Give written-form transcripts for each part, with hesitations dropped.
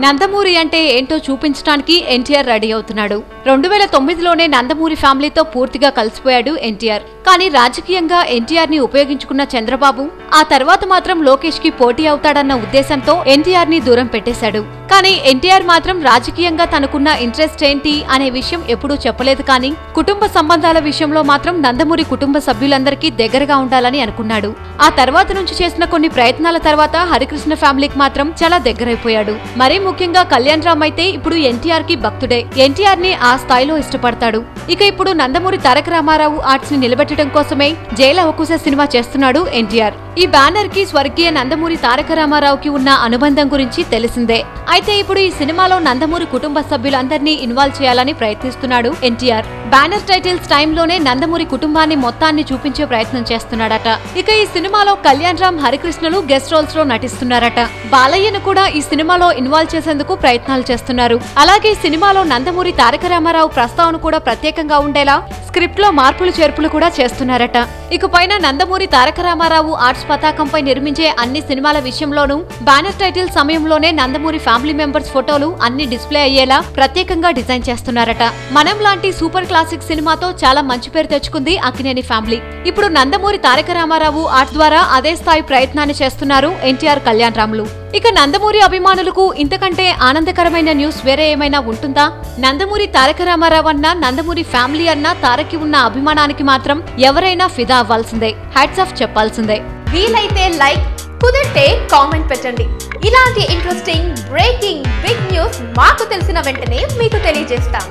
నందమూరి అంటే ఏంటో చూపించడానికి ఎన్టీఆర్ రెడీ అవుతున్నాడు. 2009లోనే నందమూరి ఫ్యామిలీతో పూర్తిగా కలిసిపోయాడు ఎన్టీఆర్. కానీ రాజకీయంగా ఎన్టీఆర్ ని ఉపయోగించుకున్న చంద్రబాబు ఆ తర్వాత మాత్రం లోకేష్ కి పోటీ అవుతాడన్న ఉద్దేశంతో ఎన్టీఆర్ ని దూరం పెట్టేశాడు. కానీ ఎన్టీఆర్ మాత్రం రాజకీయంగా తనకున్న ఇంట్రెస్ట్ ఏంటి అనే విషయం ఎప్పుడూ చెప్పలేదు. కానీ కుటుంబ సంబంధాల విషయంలో మాత్రం నందమూరి కుటుంబ సభ్యులందరికీ దగ్గరగా ఉండాలని అనుకున్నాడు. ఆ తర్వాత నుంచి చేసిన కొన్ని ప్రయత్నాల తర్వాత హరికృష్ణ ఫ్యామిలీకి మాత్రం చాలా దగ్గరైపోయాడు. మరీ ముఖ్యంగా కళ్యాణ్ రామ్ అయితే ఇప్పుడు ఎన్టీఆర్ కి భక్తుడే. ఎన్టీఆర్ ని ఆ స్థాయిలో ఇష్టపడతాడు. ఇక ఇప్పుడు నందమూరి తారక రామారావు ఆర్ట్స్ ని నిలబెట్టడం కోసమే జైల అవకుశ సినిమా చేస్తున్నాడు ఎన్టీఆర్. ఈ బ్యానర్ కి స్వర్గీయ నందమూరి తారక రామారావుకి ఉన్న అనుబంధం గురించి తెలిసిందే. అయితే ఇప్పుడు ఈ సినిమాలో నందమూరి కుటుంబ సభ్యులందరినీ ఇన్వాల్వ్ చేయాలని ప్రయత్నిస్తున్నాడు ఎన్టీఆర్. బ్యానర్ టైటిల్స్ టైంలోనే నందమూరి కుటుంబాన్ని మొత్తాన్ని చూపించే ప్రయత్నం చేస్తున్నాడట. ఇక ఈ సినిమాలో కళ్యాణ్ రామ్, హరికృష్ణలు గెస్ట్ రోల్స్ లో నటిస్తున్నారట. బాలయ్యను కూడా ఈ సినిమాలో ఇన్వాల్వ్ చేసేందుకు ప్రయత్నాలు చేస్తున్నారు. అలాగే సినిమాలో నందమూరి తారక రామారావు ప్రస్తావన కూడా ప్రత్యేకంగా ఉండేలా స్క్రిప్ట్ లో మార్పులు చేర్పులు కూడా చేస్తున్నారట. ఇకపైన నందమూరి తారక రామారావు ఆర్ట్స్ పతాకంపై నిర్మించే అన్ని సినిమాల విషయంలోనూ బ్యానర్ టైటిల్ సమయంలోనే నందమూరి ఫ్యామిలీ మెంబర్స్ ఫోటోలు అన్ని డిస్ప్లే అయ్యేలా ప్రత్యేకంగా డిజైన్ చేస్తున్నారట. మనం లాంటి సూపర్ క్లాసిక్ సినిమాతో చాలా మంచి పేరు తెచ్చుకుంది అక్కినేని ఫ్యామిలీ. ఇప్పుడు నందమూరి తారక రామారావు ఆర్ట్స్ ద్వారా అదే స్థాయి ప్రయత్నాన్ని చేస్తున్నారు ఎన్టీఆర్, కళ్యాణ్ రామ్లు. ఇక నందమూరి అభిమానులకు ఇంతకంటే ఆనందకరమైన న్యూస్ వేరే ఏమైనా ఉంటుందా? నందమూరి తారక రామారావు అన్నా, నందమూరి ఫ్యామిలీ అన్నా తారక్కి ఉన్న అభిమానానికి మాత్రం ఎవరైనా ఫిదా అవ్వాల్సిందే, హ్యాట్స్ ఆఫ్ చెప్పాల్సిందే. వీలైతే లైక్, కుదిరితే కామెంట్ పెట్టండి. ఇలాంటి ఇంట్రెస్టింగ్ బ్రేకింగ్ బిగ్ న్యూస్ మాకు తెలిసిన వెంటనే మీకు తెలియజేస్తాం.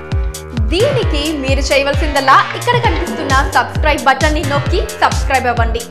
దీనికి మీరు చేయవలసిందల్లా ఇక్కడ కనిపిస్తున్న సబ్స్క్రైబ్ బటన్ ని నొక్కి సబ్స్క్రైబ్ అవ్వండి.